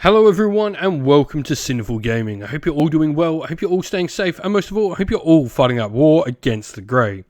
Hello everyone and welcome to Sinful Gaming. I hope you're all doing well, I hope you're all staying safe, and most of all, I hope you're all fighting out war against the Grey.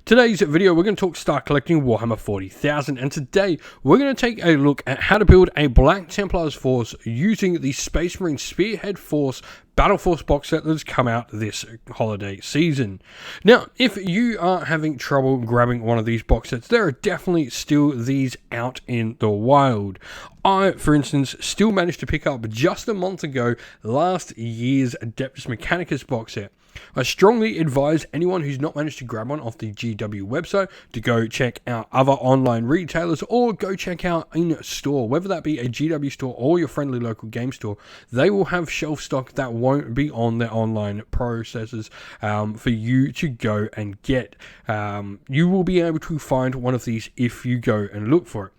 Today's video, we're going to talk start collecting Warhammer 40,000, and today we're going to take a look at how to build a Black Templars force using the Space Marine Spearhead Force Battle Force box set that has come out this holiday season. Now, if you are having trouble grabbing one of these box sets, there are definitely still these out in the wild. I, for instance, still managed to pick up just a month ago last year's Adeptus Mechanicus box set. I strongly advise anyone who's not managed to grab one off the GW website to go check out other online retailers or go check out in store, whether that be a GW store or your friendly local game store. They will have shelf stock that won't be on their online processes for you to go and get. You will be able to find one of these if you go and look for it.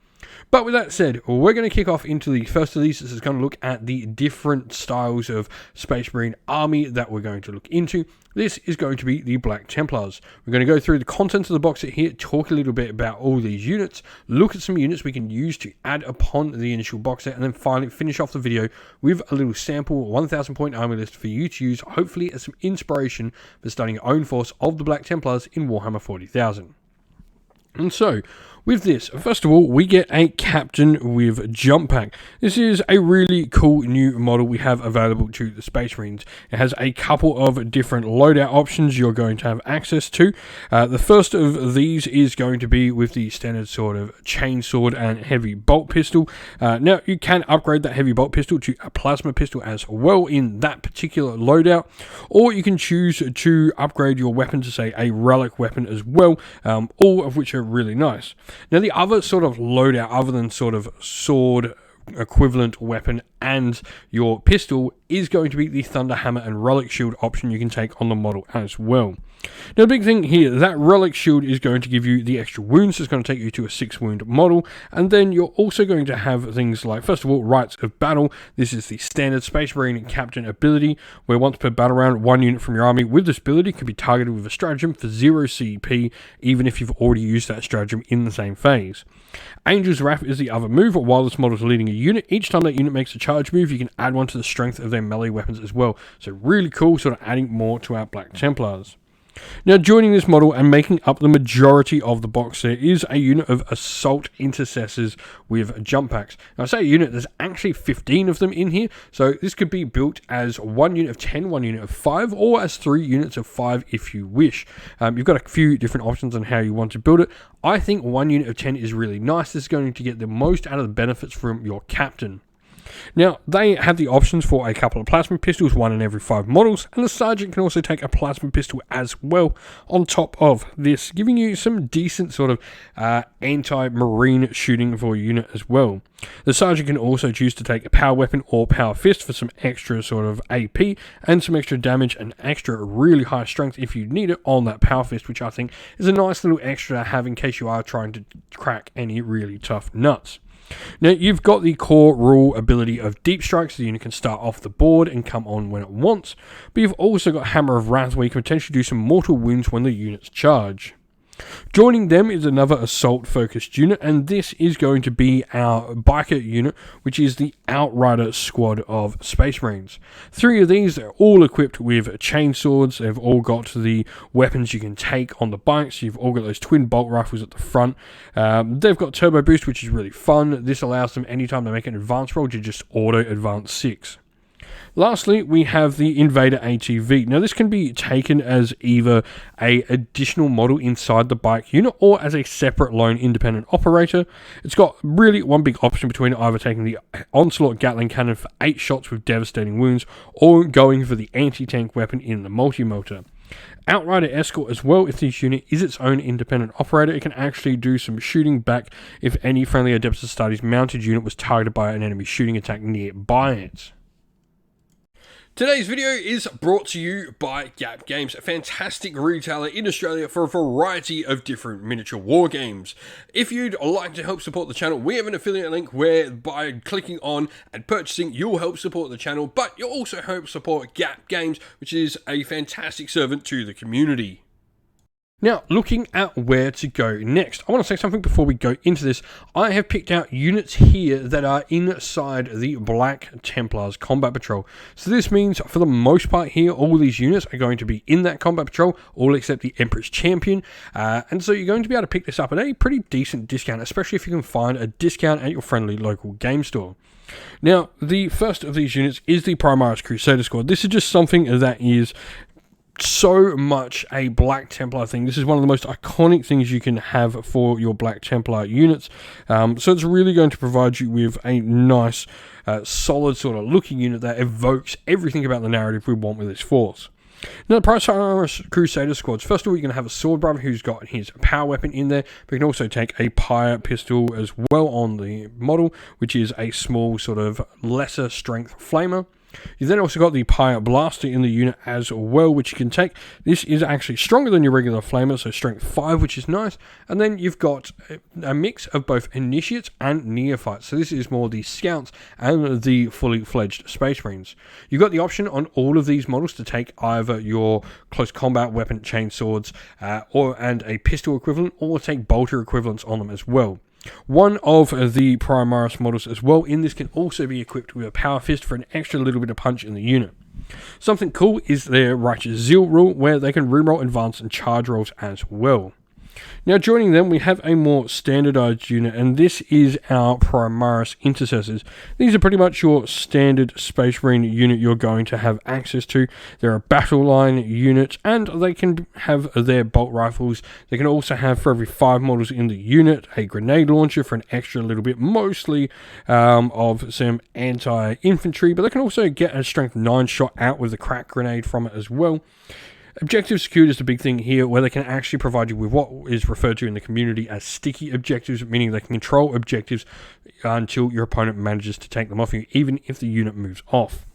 But with that said, we're going to kick off into the first of these. This is going to look at the different styles of Space Marine army that we're going to look into. This is going to be the Black Templars. We're going to go through the contents of the box set here, talk a little bit about all these units, look at some units we can use to add upon the initial box set, and then finally finish off the video with a little sample 1000 point army list for you to use, hopefully as some inspiration for starting your own force of the Black Templars in Warhammer 40,000. And so, with this, first of all, we get a Captain with Jump Pack. This is a really cool new model we have available to the Space Marines. It has a couple of different loadout options you're going to have access to. The first of these is going to be with the standard sort of chainsword and heavy bolt pistol. Now, you can upgrade that heavy bolt pistol to a plasma pistol as well in that particular loadout, or you can choose to upgrade your weapon to, say, a relic weapon as well, all of which are really nice. Now, the other sort of loadout, other than sort of sword equivalent weapon and your pistol, is going to be the Thunder Hammer and Relic Shield option you can take on the model as well. Now, the big thing here, that Relic Shield is going to give you the extra wounds, so it's going to take you to a 6 wound model, and then you're also going to have things like, first of all, Rites of Battle. This is the standard Space Marine Captain ability, where once per battle round, one unit from your army with this ability can be targeted with a stratagem for 0 CP, even if you've already used that stratagem in the same phase. Angel's Wrath is the other move. While this model is leading a unit, each time that unit makes a charge move, you can add one to the strength of their melee weapons as well. So really cool, sort of adding more to our Black Templars. Now, joining this model and making up the majority of the box set is a unit of Assault Intercessors with Jump Packs. Now, I say a unit, there's actually 15 of them in here, so this could be built as 1 unit of 10, 1 unit of 5, or as 3 units of 5 if you wish. You've got a few different options on how you want to build it. I think 1 unit of 10 is really nice. This is going to get the most out of the benefits from your captain. Now, they have the options for a couple of plasma pistols, 1 in every 5 models, and the sergeant can also take a plasma pistol as well on top of this, giving you some decent sort of anti-marine shooting for your unit as well. The sergeant can also choose to take a power weapon or power fist for some extra sort of AP and some extra damage and extra really high strength if you need it on that power fist, which I think is a nice little extra to have in case you are trying to crack any really tough nuts. Now, you've got the core rule ability of Deep Strike, so the unit can start off the board and come on when it wants, but you've also got Hammer of Wrath, where you can potentially do some mortal wounds when the units charge. Joining them is another assault-focused unit, and this is going to be our biker unit, which is the Outrider squad of Space Marines. 3 of these are all equipped with chainswords. They've all got the weapons you can take on the bikes. You've all got those twin bolt rifles at the front. They've got turbo boost, which is really fun. This allows them, anytime they make an advance roll, to just auto advance 6. Lastly, we have the Invader ATV. Now, this can be taken as either an additional model inside the bike unit or as a separate lone independent operator. It's got really one big option between either taking the Onslaught Gatling Cannon for 8 shots with devastating wounds or going for the anti-tank weapon in the multi-motor. Outrider Escort as well. If this unit is its own independent operator, it can actually do some shooting back if any friendly Adeptus Astartes mounted unit was targeted by an enemy shooting attack nearby it. Today's video is brought to you by Gap Games, a fantastic retailer in Australia for a variety of different miniature war games. If you'd like to help support the channel, we have an affiliate link where by clicking on and purchasing, you'll help support the channel, but you'll also help support Gap Games, which is a fantastic servant to the community. Now, looking at where to go next, I want to say something before we go into this. I have picked out units here that are inside the Black Templars Combat Patrol. So this means, for the most part here, all these units are going to be in that Combat Patrol, all except the Emperor's Champion. And so you're going to be able to pick this up at a pretty decent discount, especially if you can find a discount at your friendly local game store. Now, the first of these units is the Primaris Crusader Squad. This is just something that is so much a Black Templar thing. This is one of the most iconic things you can have for your Black Templar units. So it's really going to provide you with a nice, solid sort of looking unit that evokes everything about the narrative we want with this force. Now, the Primaris Crusader Squads, first of all, you're going to have a Sword Brother who's got his power weapon in there, but you can also take a Pyre Pistol as well on the model, which is a small sort of lesser strength flamer. You then also got the Pyre Blaster in the unit as well, which you can take. This is actually stronger than your regular flamer, so strength 5, which is nice. And then you've got a mix of both initiates and neophytes. So this is more the scouts and the fully fledged Space Marines. You've got the option on all of these models to take either your close combat weapon chainswords and a pistol equivalent, or take bolter equivalents on them as well. One of the Primaris models as well in this can also be equipped with a Power Fist for an extra little bit of punch in the unit. Something cool is their Righteous Zeal rule, where they can reroll advance and charge rolls as well. Now, joining them, we have a more standardized unit, and this is our Primaris Intercessors. These are pretty much your standard Space Marine unit you're going to have access to. They're a battle line unit, and they can have their bolt rifles. They can also have, for every 5 models in the unit, a grenade launcher for an extra little bit, mostly of some anti-infantry, but they can also get a strength 9 shot out with a crack grenade from it as well. Objective secured is the big thing here, where they can actually provide you with what is referred to in the community as sticky objectives, meaning they can control objectives until your opponent manages to take them off you, even if the unit moves off.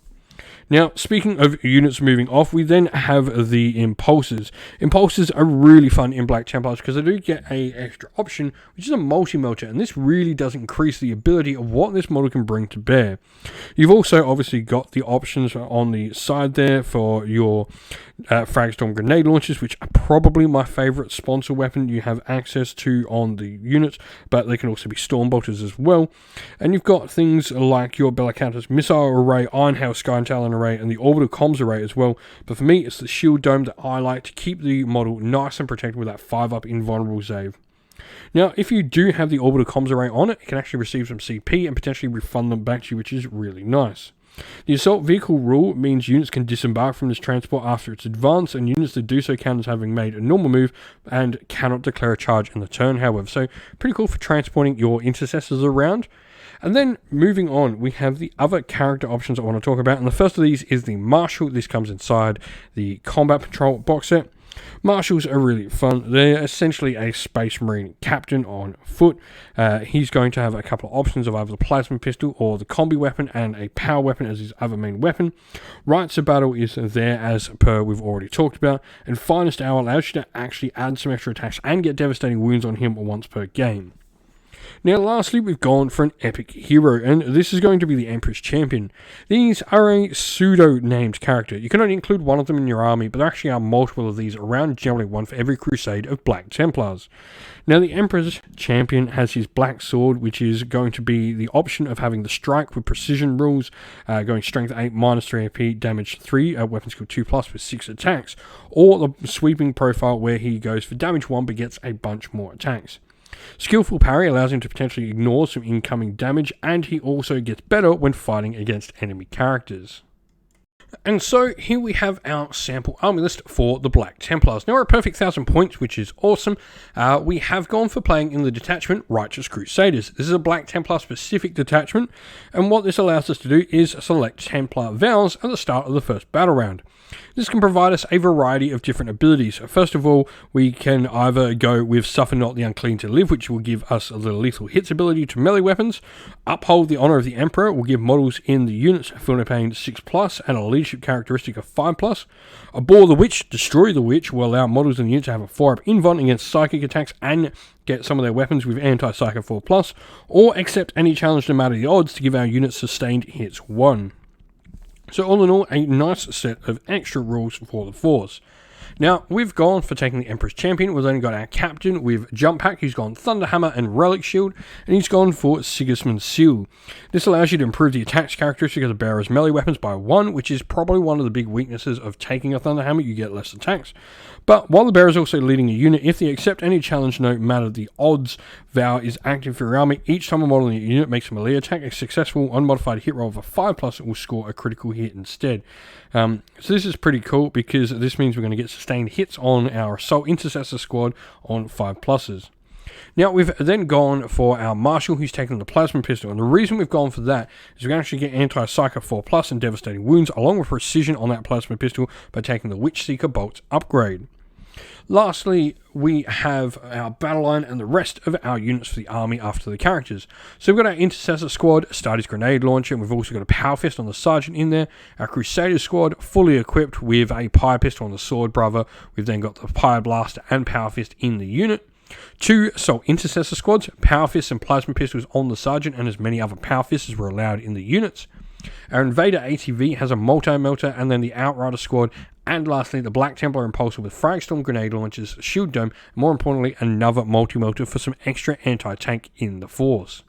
Now, speaking of units moving off, we then have the Impulsors. Impulsors are really fun in Black Templars because they do get an extra option, which is a multi-melter, and this really does increase the ability of what this model can bring to bear. You've also obviously got the options on the side there for your Fragstorm grenade launchers, which are probably my favourite sponsor weapon you have access to on the units, but they can also be Storm Bolters as well. And you've got things like your Bellicant's Missile Array, Iron Hail Sky and Talon Array, and the Orbital Comms Array as well. But for me, it's the Shield Dome that I like to keep the model nice and protected with that 5-up invulnerable save. Now, if you do have the Orbital Comms Array on it, it can actually receive some CP and potentially refund them back to you, which is really nice. The Assault Vehicle rule means units can disembark from this transport after its advance, and units that do so count as having made a normal move and cannot declare a charge in the turn, however. So, pretty cool for transporting your intercessors around. And then, moving on, we have the other character options I want to talk about, and the first of these is the Marshal. This comes inside the Combat Patrol box set. Marshals are really fun. They're essentially a Space Marine captain on foot. He's going to have a couple of options of either the plasma pistol or the combi weapon, and a power weapon as his other main weapon. Rites of Battle is there as per we've already talked about, and Finest Hour allows you to actually add some extra attacks and get devastating wounds on him once per game. Now, lastly, we've gone for an epic hero, and this is going to be the Emperor's Champion. These are a pseudo-named character. You can only include one of them in your army, but there actually are multiple of these around, generally one for every crusade of Black Templars. Now, the Emperor's Champion has his Black Sword, which is going to be the option of having the Strike with Precision rules, going Strength 8, minus 3 AP, Damage 3, Weapon Skill 2+, with 6 attacks, or the Sweeping profile where he goes for Damage 1 but gets a bunch more attacks. Skillful Parry allows him to potentially ignore some incoming damage, and he also gets better when fighting against enemy characters. And so here we have our sample army list for the Black Templars. Now we're at perfect 1,000 points, which is awesome. We have gone for playing in the detachment Righteous Crusaders. This is a Black Templar specific detachment, and what this allows us to do is select Templar vows at the start of the first battle round. This can provide us a variety of different abilities. First of all, we can either go with Suffer Not the Unclean to Live, which will give us the lethal hits ability to melee weapons. Uphold the Honor of the Emperor will give models in the units Feel Pain 6+, and a leadership characteristic of 5+. Abhor the Witch, Destroy the Witch will allow models in the unit to have a 4-up invuln against psychic attacks and get some of their weapons with anti-psychic 4+, or accept any challenge no matter the odds to give our units sustained hits 1. So all in all, a nice set of extra rules for the force. Now, we've gone for taking the Emperor's Champion. We've only got our Captain with Jump Pack, who's gone Thunderhammer and Relic Shield, and he's gone for Sigismund's Seal. This allows you to improve the attacks characteristic of the bearer's melee weapons by 1, which is probably one of the big weaknesses of taking a Thunderhammer. You get less attacks. But while the bearer is also leading a unit, if they accept any challenge, no matter the odds, vow is active for your army. Each time a model in your unit makes a melee attack, a successful unmodified hit roll of a 5+, it will score a critical hit instead. So this is pretty cool because this means we're going to get sustained hits on our Assault Intercessor squad on 5+. Now, we've then gone for our Marshal, who's taken the Plasma Pistol, and the reason we've gone for that is we can actually get Anti-Psycho 4+ and Devastating Wounds, along with Precision on that Plasma Pistol by taking the Witch Seeker Bolts upgrade. Lastly, we have our battle line and the rest of our units for the army after the characters. So we've got our Intercessor squad, Stardy's Grenade Launcher, and we've also got a Power Fist on the Sergeant in there. Our Crusader squad, fully equipped with a Pyre Pistol on the Sword Brother. We've then got the Pyre Blaster and Power Fist in the unit. 2 Assault Intercessor squads, Power Fists and Plasma Pistols on the Sergeant, and as many other Power Fists as were allowed in the units. Our Invader ATV has a Multi-Melter, and then the Outrider squad, and lastly the Black Templar Impulsor with Fragstorm Grenade Launchers, Shield Dome, and more importantly another Multi-Melter for some extra anti-tank in the force.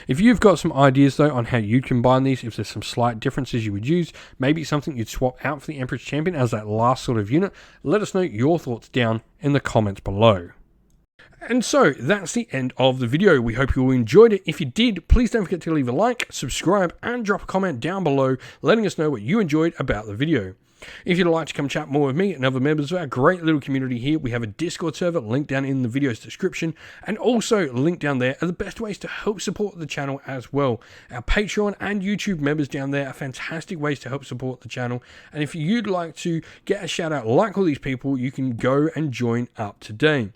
If you've got some ideas though on how you'd combine these, if there's some slight differences you would use, maybe something you'd swap out for the Emperor's Champion as that last sort of unit, let us know your thoughts down in the comments below. And so, that's the end of the video. We hope you all enjoyed it. If you did, please don't forget to leave a like, subscribe, and drop a comment down below, letting us know what you enjoyed about the video. If you'd like to come chat more with me and other members of our great little community here, we have a Discord server linked down in the video's description, and also linked down there are the best ways to help support the channel as well. Our Patreon and YouTube members down there are fantastic ways to help support the channel, and if you'd like to get a shout out like all these people, you can go and join up today.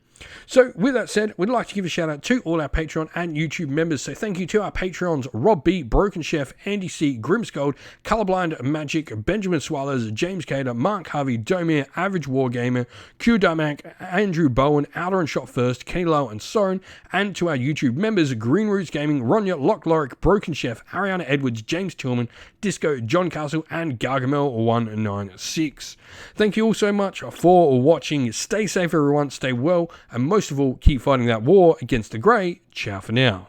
So, with that said, we'd like to give a shout out to all our Patreon and YouTube members. So, thank you to our Patreons Rob B, Broken Chef, Andy C, Grimscold, Colorblind Magic, Benjamin Swallows, James Cater, Mark Harvey, Domir, Average Wargamer, Q Darmac, Andrew Bowen, Outer and Shot First, Kenny Lowe, and Soren. And to our YouTube members Green Roots Gaming, Ronya, Lock Lorick, Broken Chef, Ariana Edwards, James Tillman, Disco, John Castle, and Gargamel196. Thank you all so much for watching. Stay safe, everyone. Stay well. And most of all, keep fighting that war against the grey. Ciao for now.